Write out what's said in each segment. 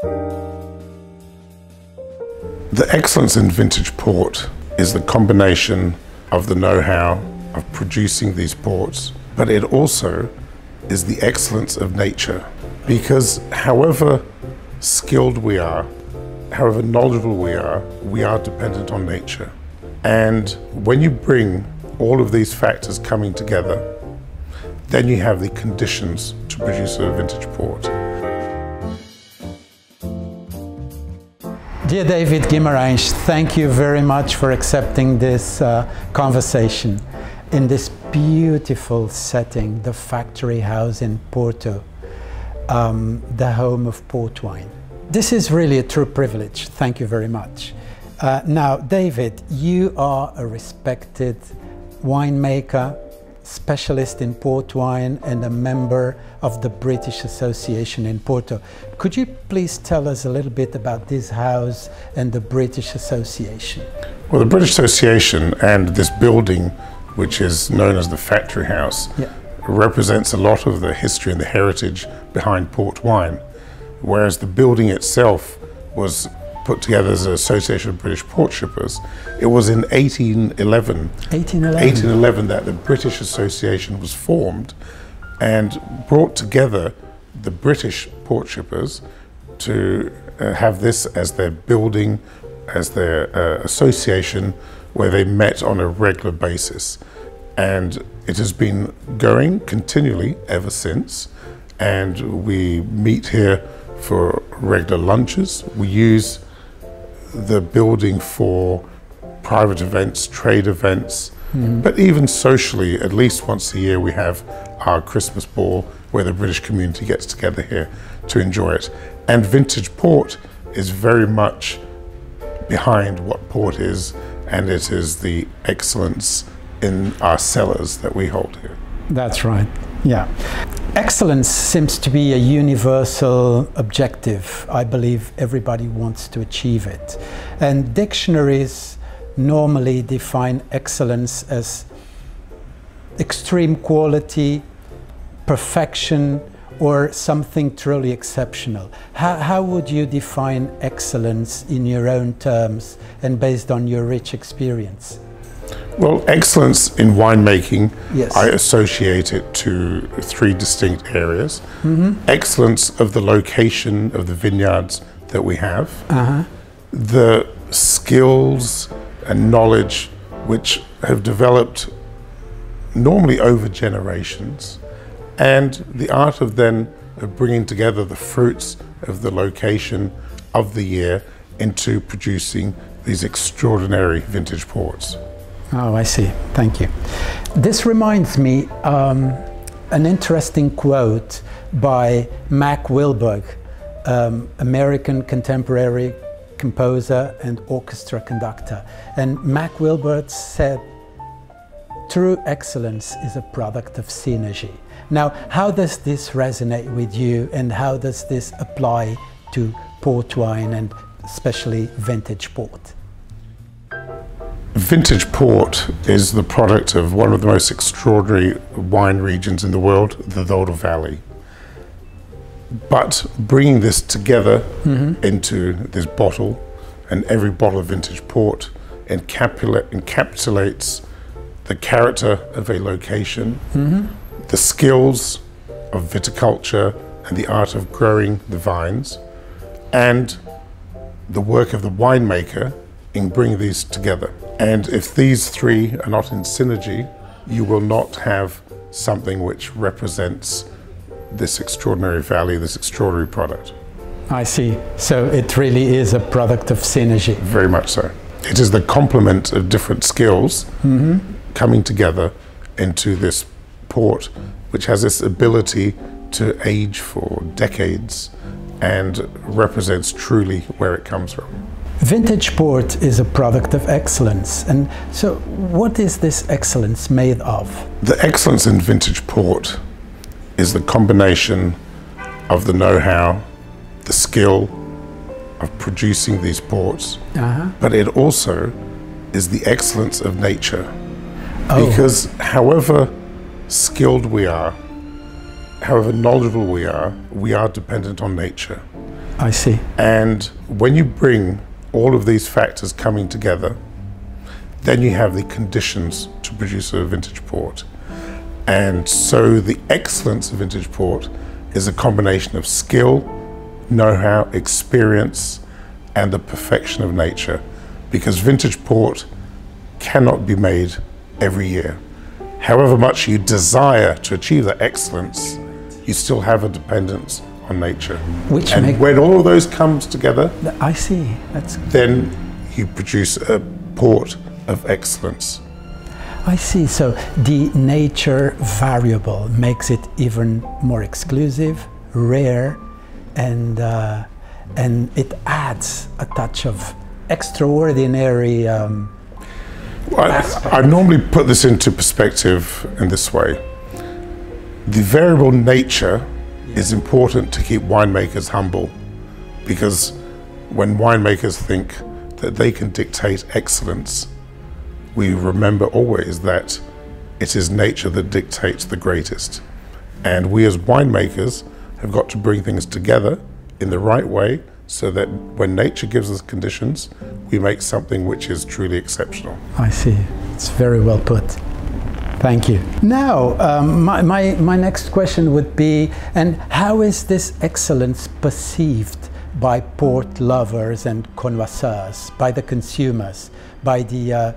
The excellence in vintage port is the combination of the know-how of producing these ports, but it also is the excellence of nature. Because however skilled we are, however knowledgeable we are dependent on nature. And when you bring all of these factors coming together, then you have the conditions to produce a vintage port. Dear David Guimarães, thank you very much for accepting this conversation in this beautiful setting, the factory house in Porto, the home of port wine. This is really a true privilege. Thank you very much. Now, David, you are a respected winemaker, specialist in port wine and a member of the British Association in Porto. Could you please tell us a little bit about this house and the British Association? Well, the British Association and this building, which is known as the Factory House, represents a lot of the history and the heritage behind port wine, whereas the building itself was put together as an Association of British Port Shippers. It was in 1811 that the British Association was formed and brought together the British port shippers to have this as their building, as their association where they met on a regular basis. And it has been going continually ever since. And we meet here for regular lunches. We use the building for private events, trade events, but even socially, at least once a year we have our Christmas ball where the British community gets together here to enjoy it. And vintage port is very much behind what port is, and it is the excellence in our cellars that we hold here. That's right, yeah. Excellence seems to be a universal objective. I believe everybody wants to achieve it. And dictionaries normally define excellence as extreme quality, perfection, or something truly exceptional. How would you define excellence in your own terms and based on your rich experience? Well, excellence in winemaking, yes. I associate it to three distinct areas. Excellence of the location of the vineyards that we have, the skills and knowledge which have developed normally over generations, and the art of then bringing together the fruits of the location of the year into producing these extraordinary vintage ports. Oh, I see. Thank you. This reminds me an interesting quote by Mac Wilberg, American contemporary composer and orchestra conductor. And Mac Wilberg said, "True excellence is a product of synergy." Now, how does this resonate with you, and how does this apply to port wine and especially vintage port? Vintage port is the product of one of the most extraordinary wine regions in the world, the Douro Valley. But bringing this together into this bottle, and every bottle of vintage port encapsulates the character of a location, the skills of viticulture and the art of growing the vines, and the work of the winemaker in bringing these together. And if these three are not in synergy, you will not have something which represents this extraordinary valley, this extraordinary product. I see. So it really is a product of synergy. Very much so. It is the complement of different skills coming together into this port, which has this ability to age for decades and represents truly where it comes from. Vintage port is a product of excellence. And so what is this excellence made of? The excellence in vintage port is the combination of the know-how, the skill of producing these ports, but it also is the excellence of nature. Because however skilled we are, however knowledgeable we are dependent on nature. I see. And when you bring all of these factors coming together, then you have the conditions to produce a vintage port. And so the excellence of vintage port is a combination of skill, know-how, experience, and the perfection of nature. Because vintage port cannot be made every year. However much you desire to achieve that excellence, you still have a dependence on nature. And when all of those comes together, I see. Then you produce a port of excellence. I see. So the nature variable makes it even more exclusive, rare, and it adds a touch of extraordinary. I normally put this into perspective in this way. The variable nature is important to keep winemakers humble, because when winemakers think that they can dictate excellence, we remember always that it is nature that dictates the greatest. And we as winemakers have got to bring things together in the right way so that when nature gives us conditions, we make something which is truly exceptional. I see. It's very well put. Thank you. Now, my next question would be, and how is this excellence perceived by port lovers and connoisseurs, by the consumers, by the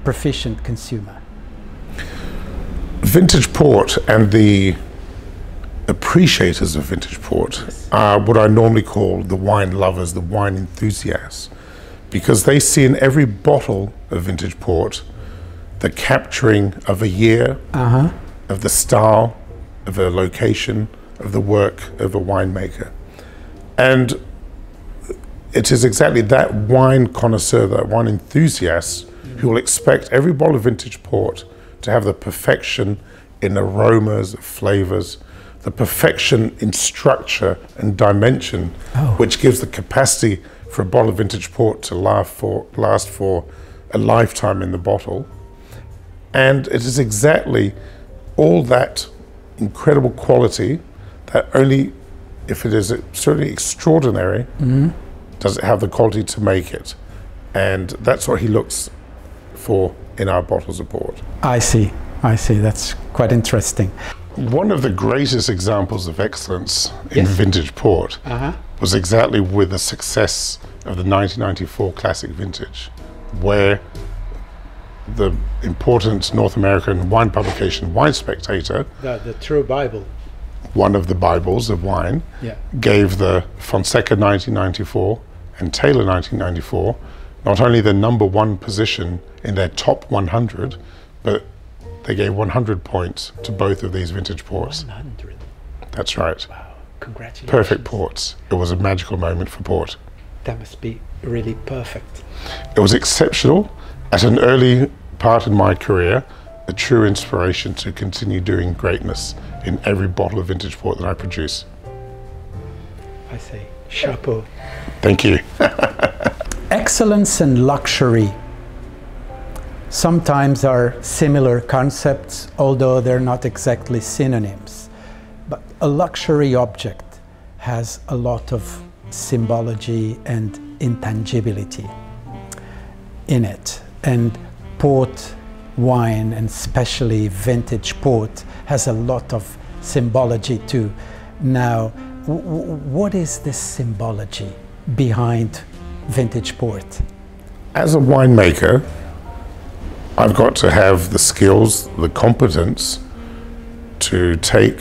proficient consumer? Vintage port and the appreciators of vintage port are what I normally call the wine lovers, the wine enthusiasts, because they see in every bottle of vintage port the capturing of a year, of the style, of a location, of the work of a winemaker. And it is exactly that wine connoisseur, that wine enthusiast, who will expect every bottle of vintage port to have the perfection in aromas, flavors, the perfection in structure and dimension, which gives the capacity for a bottle of vintage port to last for a lifetime in the bottle. And it is exactly all that incredible quality that only if it is certainly extraordinary, does it have the quality to make it. And that's what he looks for in our bottles of port. I see. That's quite interesting. One of the greatest examples of excellence in vintage port was exactly with the success of the 1994 classic vintage, where the important North American wine publication, Wine Spectator, the true Bible, one of the Bibles of wine, gave the Fonseca 1994 and Taylor 1994 not only the #1 position in their top 100, but they gave 100 points to both of these vintage ports. 100? That's right. Wow, congratulations. Perfect ports. It was a magical moment for port. That must be really perfect. It was exceptional. At an early part in my career, a true inspiration to continue doing greatness in every bottle of vintage port that I produce. I say, chapeau. Thank you. Excellence and luxury sometimes are similar concepts, although they're not exactly synonyms. But a luxury object has a lot of symbology and intangibility in it. And port wine, and especially vintage port, has a lot of symbology too. Now, what is this symbology behind vintage port? As a winemaker, I've got to have the skills, the competence to take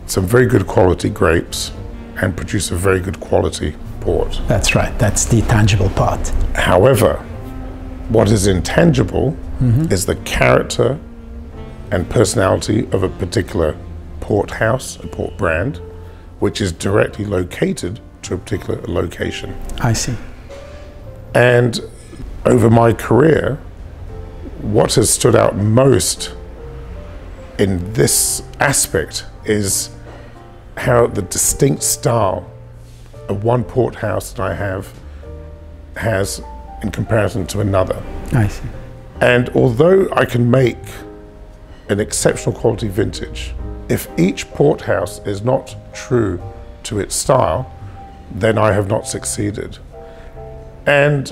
some very good quality grapes and produce a very good quality port. That's right, that's the tangible part. However, what is intangible is the character and personality of a particular port house, a port brand, which is directly located to a particular location. I see. And over my career, what has stood out most in this aspect is how the distinct style of one port house that I have has in comparison to another. I see. And although I can make an exceptional quality vintage, if each port house is not true to its style, then I have not succeeded. And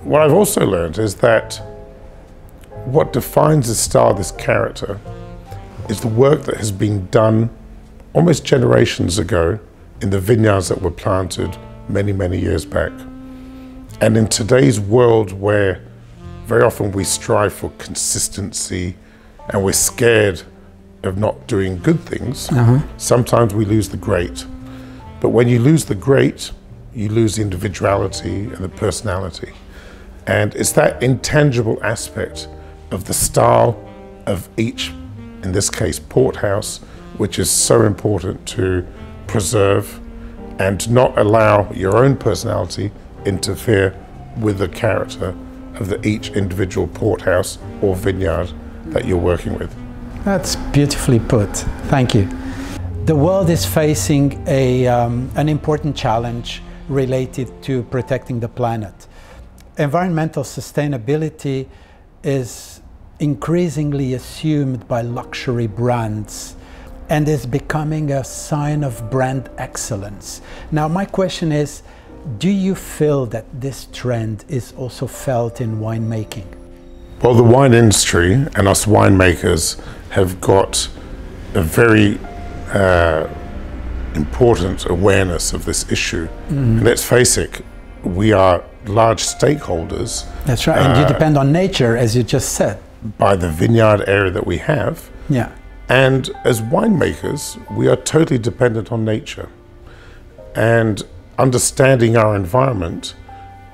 what I've also learned is that what defines this style, this character, is the work that has been done almost generations ago in the vineyards that were planted many, many years back. And in today's world, where very often we strive for consistency and we're scared of not doing good things, sometimes we lose the great. But when you lose the great, you lose the individuality and the personality. And it's that intangible aspect of the style of each, in this case, port house, which is so important to preserve and not allow your own personality interfere with the character of each individual port house or vineyard that you're working with. That's beautifully put. Thank you. The world is facing an important challenge related to protecting the planet. Environmental sustainability is increasingly assumed by luxury brands and is becoming a sign of brand excellence. Now, my question is, do you feel that this trend is also felt in winemaking? Well, the wine industry and us winemakers have got a very important awareness of this issue. And let's face it, we are large stakeholders. That's right, and you depend on nature, as you just said. By the vineyard area that we have. Yeah. And as winemakers, we are totally dependent on nature. And understanding our environment,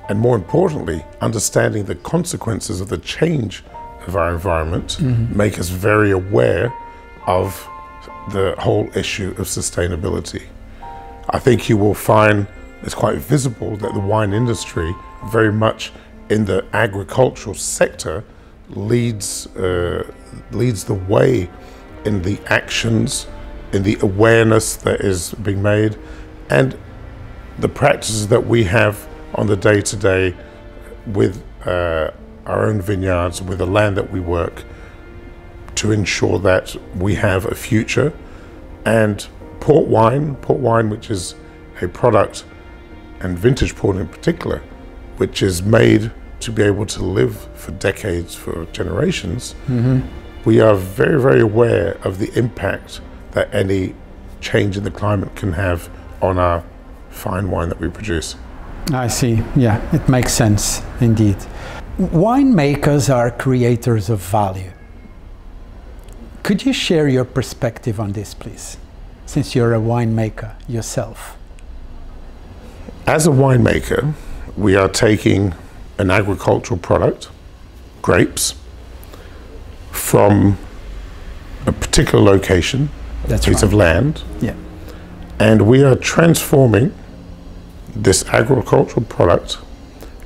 and more importantly, understanding the consequences of the change of our environment, make us very aware of the whole issue of sustainability. I think you will find it's quite visible that the wine industry, very much in the agricultural sector, leads the way in the actions, in the awareness that is being made, and the practices that we have on the day-to-day with our own vineyards, with the land that we work, to ensure that we have a future. And port wine, which is a product, and vintage port in particular, which is made to be able to live for decades, for generations, we are very, very aware of the impact that any change in the climate can have on our fine wine that we produce. I see. Yeah, it makes sense indeed. Winemakers are creators of value. Could you share your perspective on this, please, since you're a winemaker yourself? As a winemaker, we are taking an agricultural product, grapes, from a particular location, a piece of land, and we are transforming this agricultural product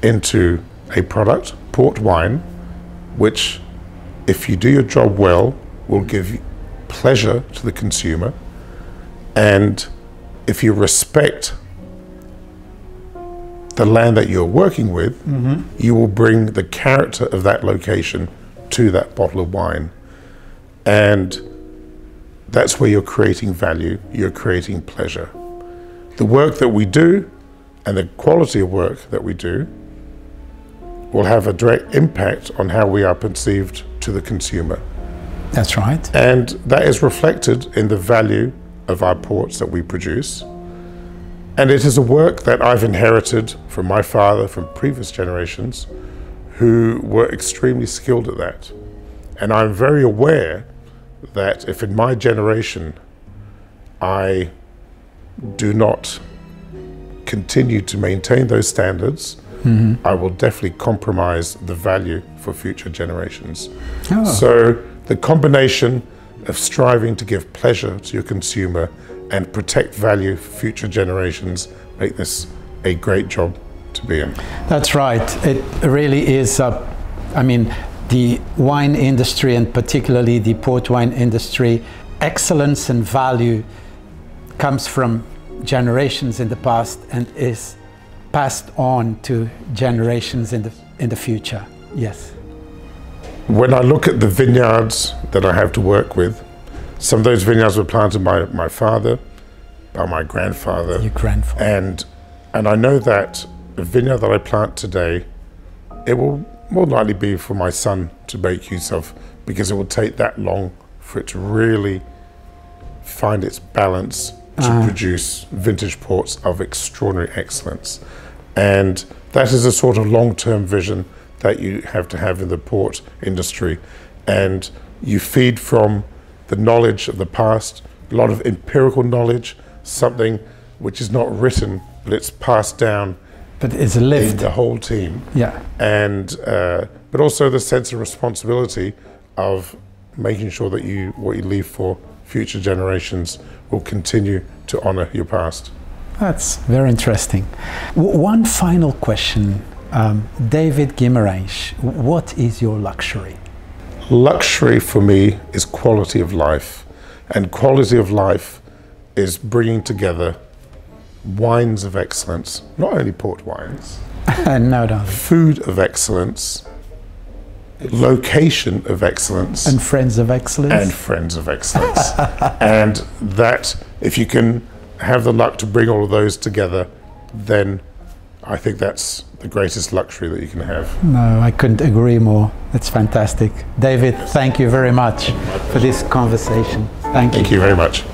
into a product, port wine, which, if you do your job well, will give pleasure to the consumer. And if you respect the land that you're working with, you will bring the character of that location to that bottle of wine. And that's where you're creating value, you're creating pleasure. The work that we do and the quality of work that we do will have a direct impact on how we are perceived to the consumer. That's right. And that is reflected in the value of our ports that we produce. And it is a work that I've inherited from my father, from previous generations, who were extremely skilled at that. And I'm very aware that if in my generation I do not continue to maintain those standards, I will definitely compromise the value for future generations. So the combination of striving to give pleasure to your consumer and protect value for future generations make this a great job to be in. That's right. It really is. I mean, the wine industry, and particularly the port wine industry, excellence and value comes from generations in the past and is passed on to generations in the future. Yes. When I look at the vineyards that I have to work with, some of those vineyards were planted by my father, by my grandfather. Your grandfather. And And I know that the vineyard that I plant today, it will more likely be for my son to make use of, because it will take that long for it to really find its balance to produce vintage ports of extraordinary excellence. And that is a sort of long-term vision that you have to have in the port industry. And you feed from the knowledge of the past, a lot of empirical knowledge, something which is not written, but it's passed down. But it's lived. In the whole team. Yeah. And, but also the sense of responsibility of making sure that what you leave for future generations will continue to honor your past. That's very interesting. One final question. David Guimarães, what is your luxury? Luxury for me is quality of life. And quality of life is bringing together wines of excellence, not only port wines, no. Food of excellence, location of excellence, and friends of excellence. And friends of excellence. And that, if you can have the luck to bring all of those together, then I think that's the greatest luxury that you can have. No, I couldn't agree more. It's fantastic. David, thank you very much for this conversation. Thank you. Thank you very much.